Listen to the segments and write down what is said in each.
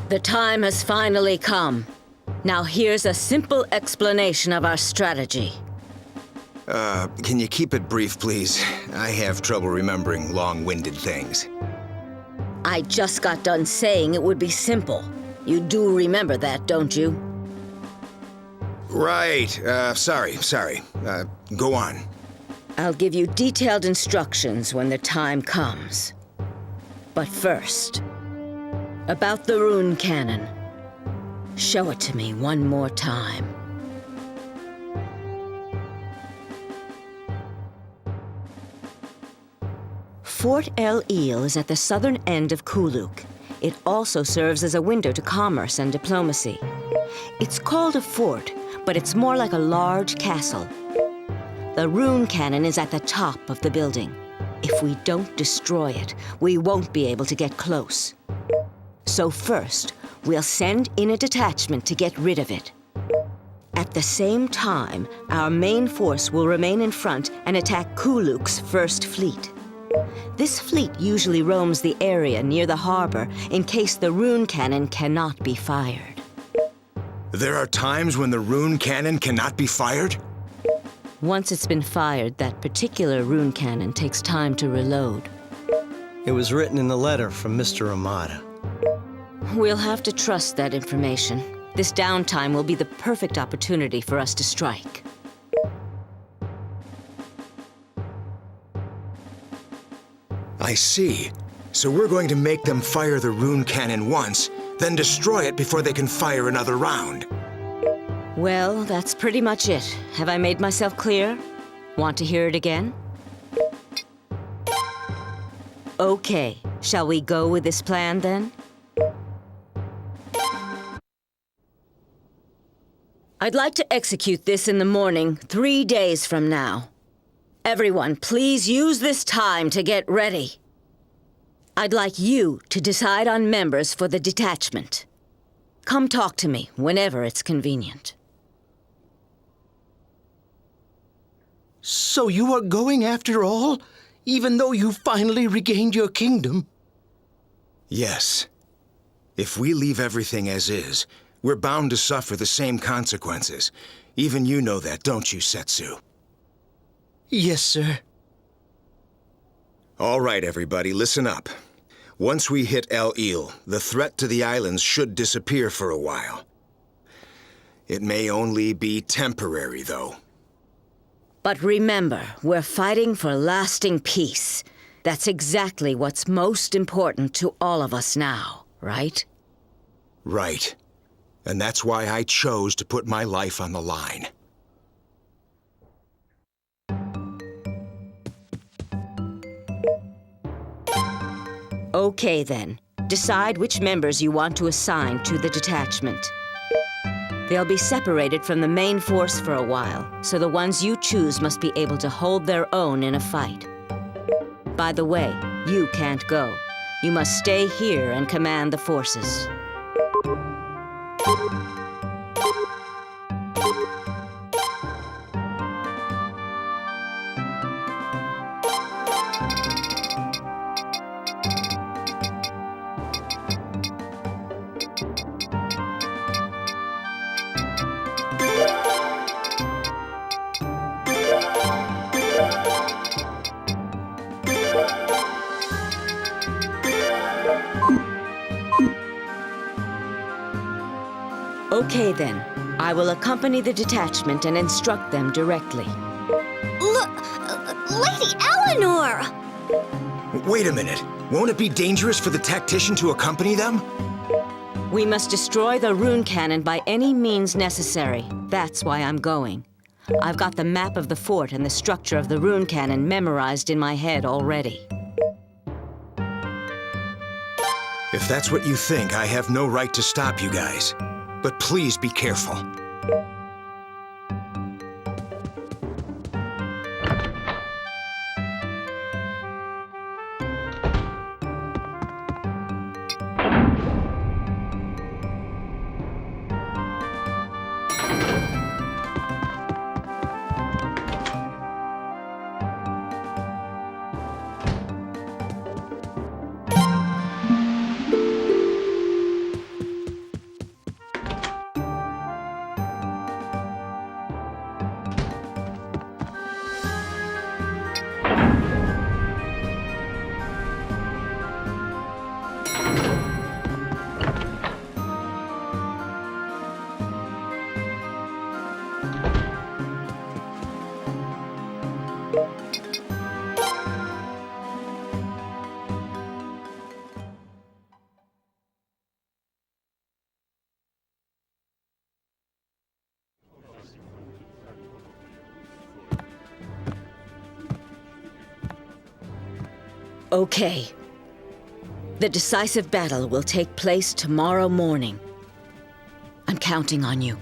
The time has finally come. Now here's a simple explanation of our strategy. Can you keep it brief, please? I have trouble remembering long-winded things. I just got done saying it would be simple. You do remember that, don't you? Right. Sorry. Go on. I'll give you detailed instructions when the time comes. But first, about the rune cannon. Show it to me one more time. Fort El Il is at the southern end of Kuluk. It also serves as a window to commerce and diplomacy. It's called a fort, but it's more like a large castle. The rune cannon is at the top of the building. If we don't destroy it, we won't be able to get close. So first, we'll send in a detachment to get rid of it. At the same time, our main force will remain in front and attack Kuluk's first fleet. This fleet usually roams the area near the harbor in case the rune cannon cannot be fired. There are times when the rune cannon cannot be fired? Once it's been fired, that particular rune cannon takes time to reload. It was written in the letter from Mr. Amada. We'll have to trust that information. This downtime will be the perfect opportunity for us to strike. I see. So we're going to make them fire the rune cannon once, then destroy it before they can fire another round. Well, that's pretty much it. Have I made myself clear? Want to hear it again? Okay, shall we go with this plan then? I'd like to execute this in the morning, 3 days from now. Everyone, please use this time to get ready. I'd like you to decide on members for the detachment. Come talk to me whenever it's convenient. So you are going after all, even though you finally regained your kingdom? Yes. If we leave everything as is, we're bound to suffer the same consequences. Even you know that, don't you, Setsu? Yes, sir. All right, everybody, listen up. Once we hit El Il, the threat to the islands should disappear for a while. It may only be temporary, though. But remember, we're fighting for lasting peace. That's exactly what's most important to all of us now, right? Right. And that's why I chose to put my life on the line. Okay then. Decide which members you want to assign to the detachment. They'll be separated from the main force for a while, so the ones you choose must be able to hold their own in a fight. By the way, you can't go. You must stay here and command the forces. Okay then. I will accompany the detachment and instruct them directly. Lady Eleanor! Wait a minute. Won't it be dangerous for the tactician to accompany them? We must destroy the rune cannon by any means necessary. That's why I'm going. I've got the map of the fort and the structure of the rune cannon memorized in my head already. If that's what you think, I have no right to stop you guys. But please be careful. Okay. The decisive battle will take place tomorrow morning. I'm counting on you.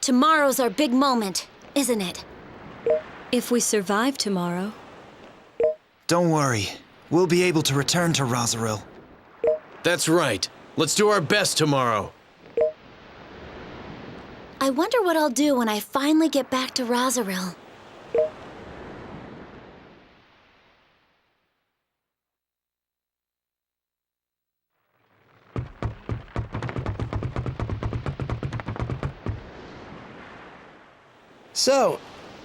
Tomorrow's our big moment, isn't it? If we survive tomorrow. Don't worry. We'll be able to return to Rosaril. That's right. Let's do our best tomorrow. I wonder what I'll do when I finally get back to Rosaril. So,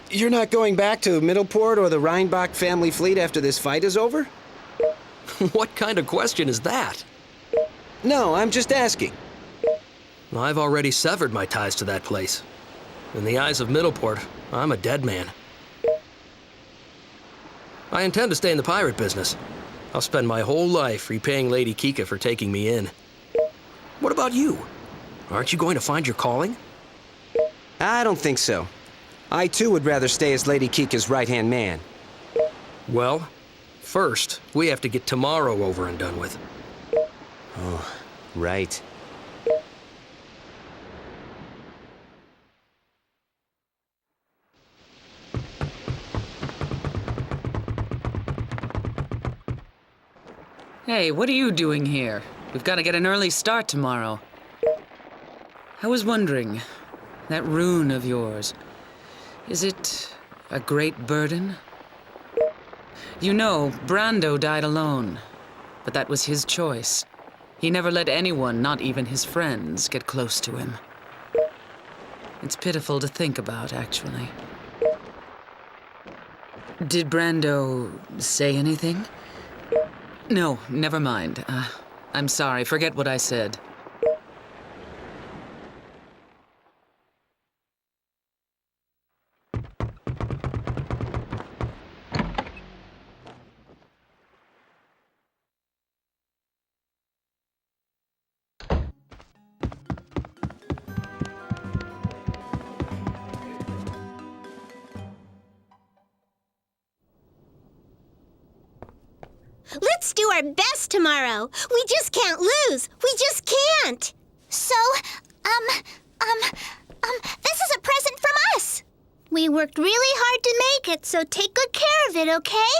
you're not going back to Middleport or the Rheinbach family fleet after this fight is over? What kind of question is that? No, I'm just asking. I've already severed my ties to that place. In the eyes of Middleport, I'm a dead man. I intend to stay in the pirate business. I'll spend my whole life repaying Lady Kika for taking me in. What about you? Aren't you going to find your calling? I don't think so. I too would rather stay as Lady Kika's right-hand man. Well, first, we have to get tomorrow over and done with. Oh, right. Hey, what are you doing here? We've got to get an early start tomorrow. I was wondering, that rune of yours, is it a great burden? You know, Brando died alone, but that was his choice. He never let anyone, not even his friends, get close to him. It's pitiful to think about, actually. Did Brando say anything? No, never mind. I'm sorry, forget what I said. Let's do our best tomorrow. We just can't lose. We just can't. So, this is a present from us. We worked really hard to make it, so take good care of it, okay?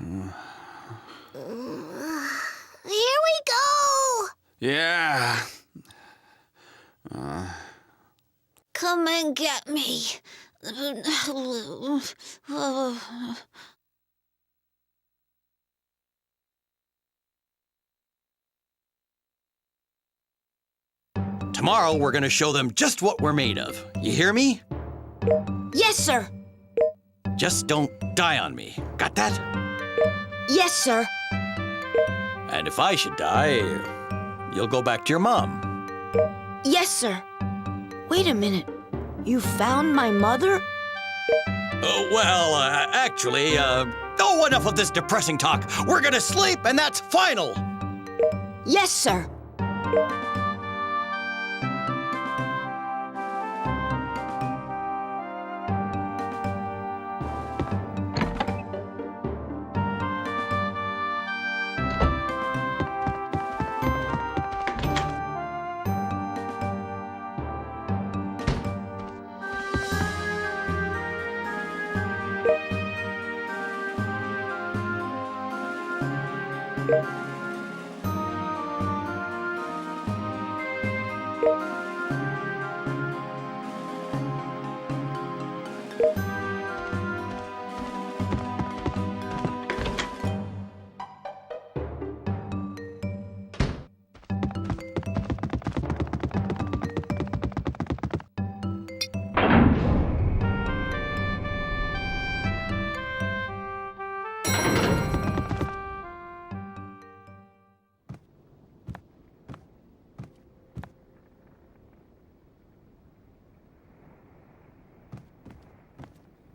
Here we go! Yeah. Come and get me. Tomorrow we're gonna show them just what we're made of. You hear me? Yes, sir. Just don't die on me. Got that? Yes, sir. And if I should die, you'll go back to your mom. Yes, sir. Wait a minute. You found my mother? Actually, enough of this depressing talk. We're gonna sleep, and that's final. Yes, sir.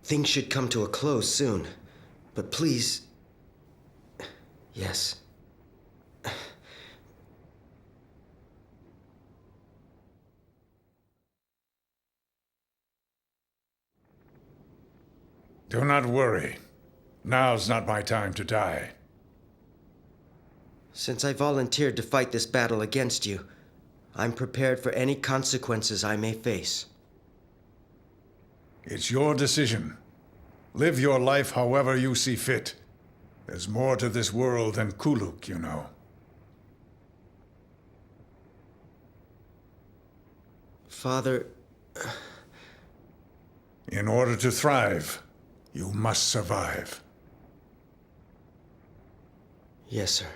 Things should come to a close soon. But please... Yes. Do not worry. Now's not my time to die. Since I volunteered to fight this battle against you, I'm prepared for any consequences I may face. It's your decision. Live your life however you see fit. There's more to this world than Kuluk, you know. Father... In order to thrive, you must survive. Yes, sir.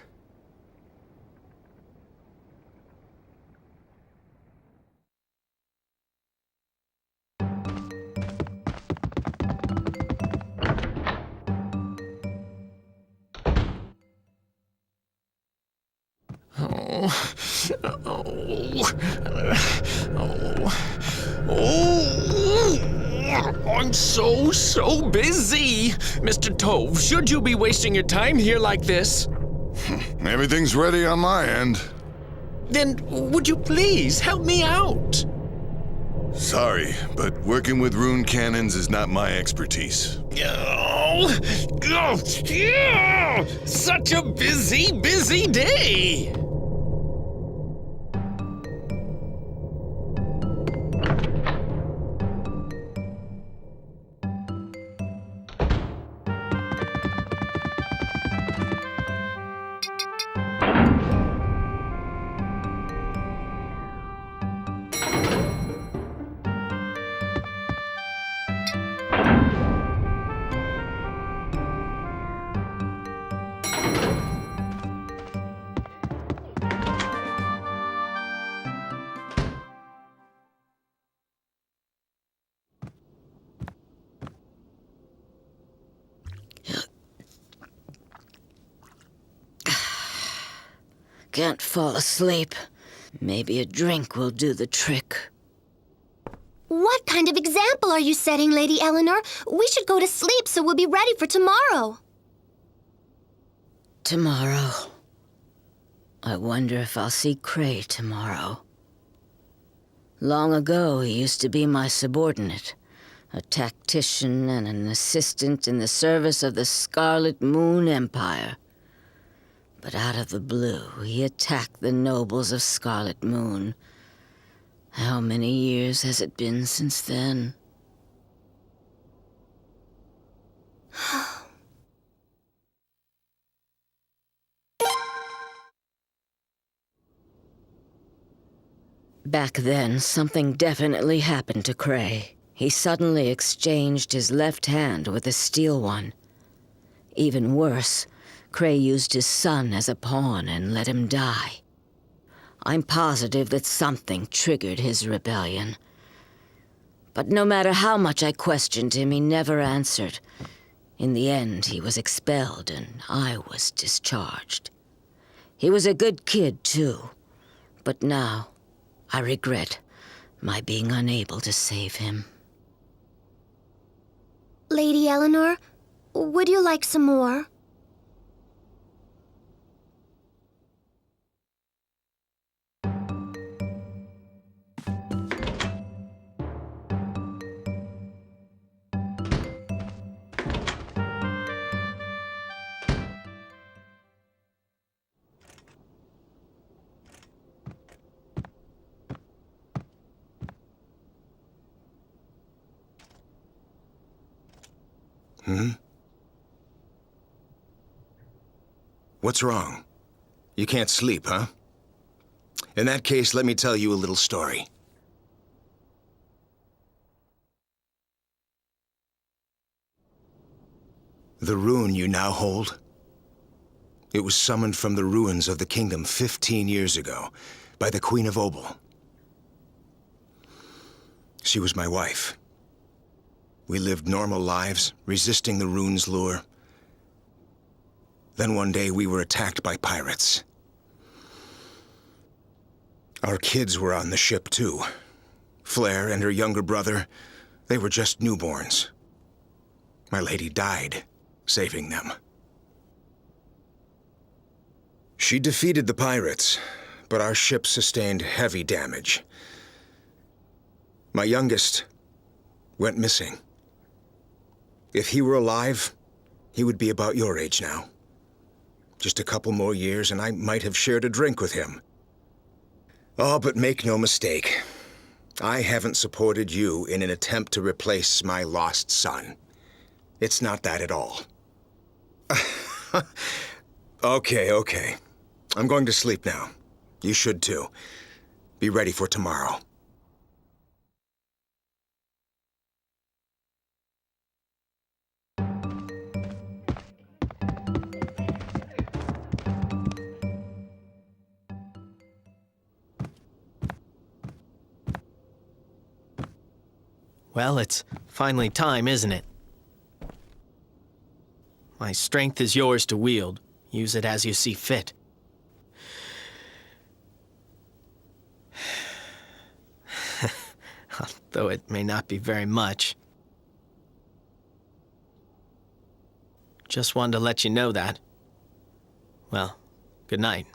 I'm so busy. Mr. Tove, should you be wasting your time here like this? Everything's ready on my end. Then would you please help me out? Sorry, but working with rune cannons is not my expertise. Such a busy day. Can't fall asleep. Maybe a drink will do the trick. What kind of example are you setting, Lady Eleanor? We should go to sleep so we'll be ready for tomorrow. Tomorrow. I wonder if I'll see Cray tomorrow. Long ago, he used to be my subordinate, a tactician and an assistant in the service of the Scarlet Moon Empire. But out of the blue, he attacked the nobles of Scarlet Moon. How many years has it been since then? Back then, something definitely happened to Cray. He suddenly exchanged his left hand with a steel one. Even worse, Cray used his son as a pawn and let him die. I'm positive that something triggered his rebellion. But no matter how much I questioned him, he never answered. In the end, he was expelled and I was discharged. He was a good kid, too. But now, I regret my being unable to save him. Lady Eleanor, would you like some more? What's wrong? You can't sleep, huh? In that case, let me tell you a little story. The rune you now hold, it was summoned from the ruins of the kingdom 15 years ago by the Queen of Obel. She was my wife. We lived normal lives, resisting the rune's lure. Then one day we were attacked by pirates. Our kids were on the ship too. Flair and her younger brother, they were just newborns. My lady died, saving them. She defeated the pirates, but our ship sustained heavy damage. My youngest went missing. If he were alive, he would be about your age now. Just a couple more years and I might have shared a drink with him. Oh, but make no mistake. I haven't supported you in an attempt to replace my lost son. It's not that at all. Okay. I'm going to sleep now. You should too. Be ready for tomorrow. Well, it's finally time, isn't it? My strength is yours to wield. Use it as you see fit. Though it may not be very much. Just wanted to let you know that. Well, good night.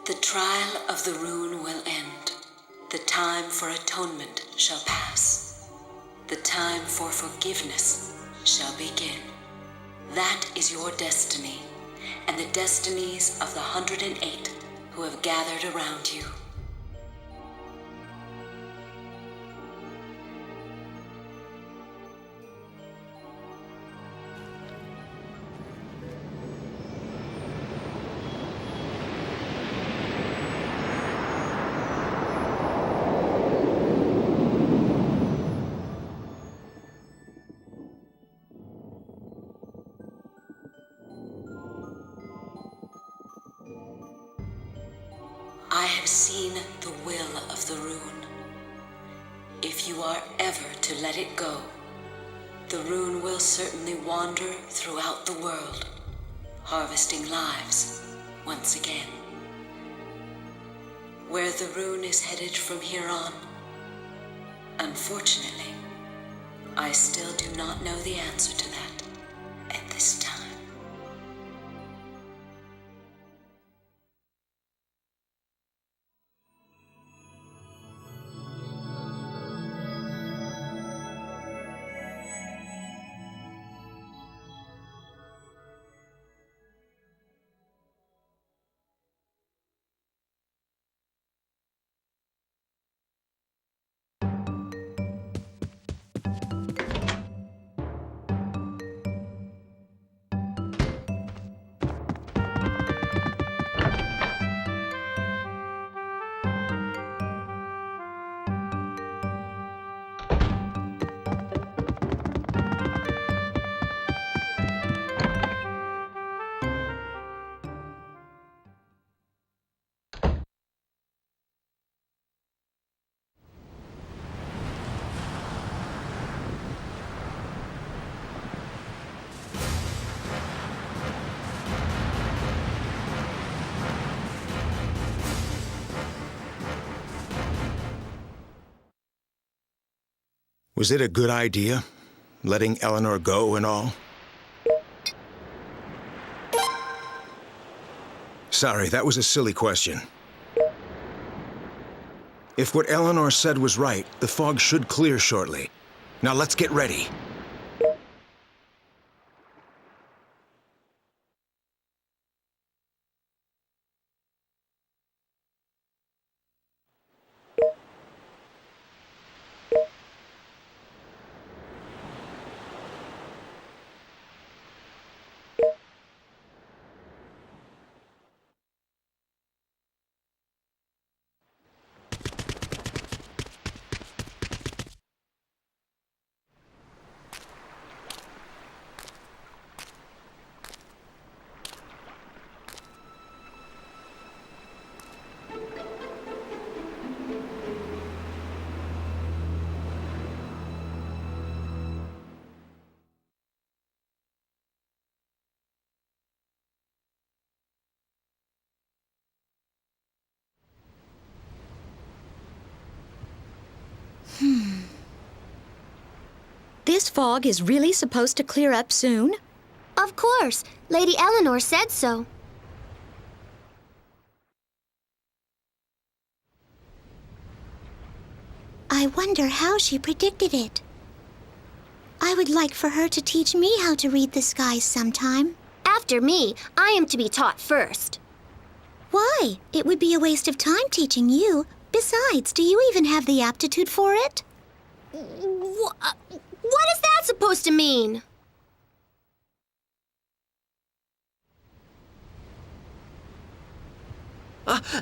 The trial of the rune will end. The time for atonement shall pass. The time for forgiveness shall begin. That is your destiny, and the destinies of the 108 who have gathered around you. I have seen the will of the rune. If you are ever to let it go, the rune will certainly wander throughout the world, harvesting lives once again. Where the rune is headed from here on, unfortunately, I still do not know the answer to that at this time. Was it a good idea, letting Eleanor go and all? Sorry, that was a silly question. If what Eleanor said was right, the fog should clear shortly. Now let's get ready. This fog is really supposed to clear up soon? Of course. Lady Eleanor said so. I wonder how she predicted it. I would like for her to teach me how to read the skies sometime. After me, I am to be taught first. Why? It would be a waste of time teaching you. Besides, do you even have the aptitude for it? What is that supposed to mean?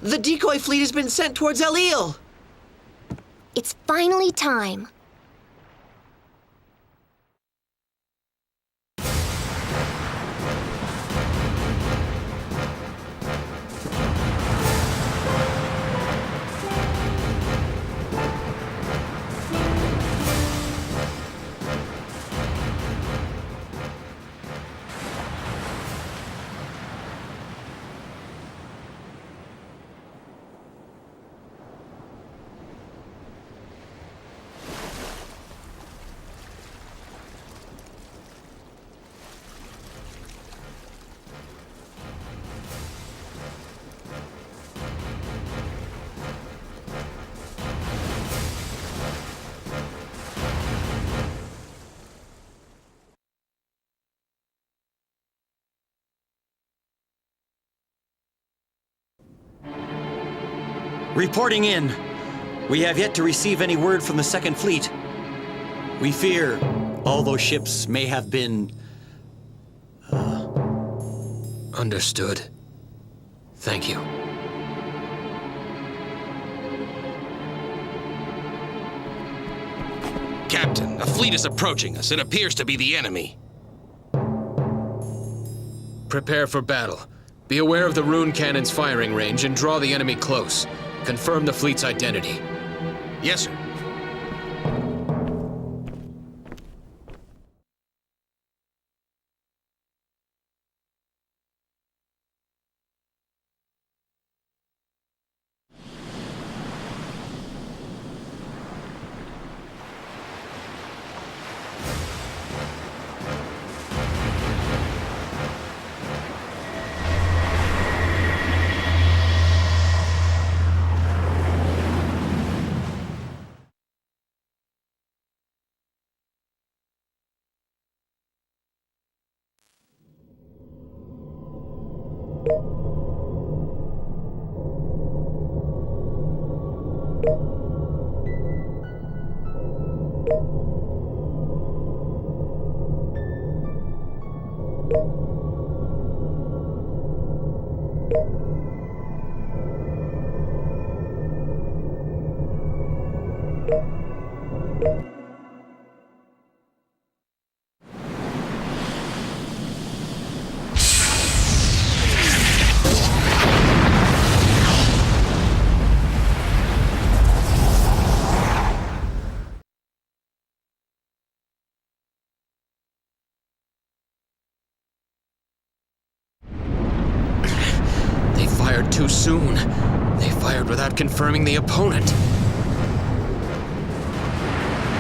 The decoy fleet has been sent towards El Ile. It's finally time. Reporting in. We have yet to receive any word from the Second Fleet. We fear all those ships may have been... Understood. Thank you. Captain, a fleet is approaching us. It appears to be the enemy. Prepare for battle. Be aware of the rune cannon's firing range and draw the enemy close. Confirm the fleet's identity. Yes, sir. Too soon. They fired without confirming the opponent.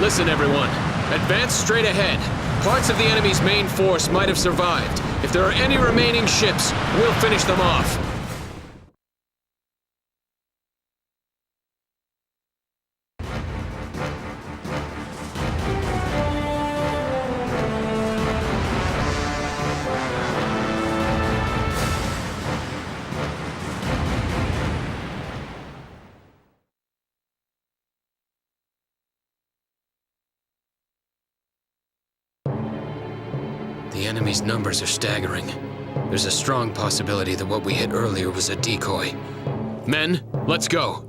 Listen, everyone. Advance straight ahead. Parts of the enemy's main force might have survived. If there are any remaining ships, we'll finish them off. The enemy's numbers are staggering. There's a strong possibility that what we hit earlier was a decoy. Men, let's go.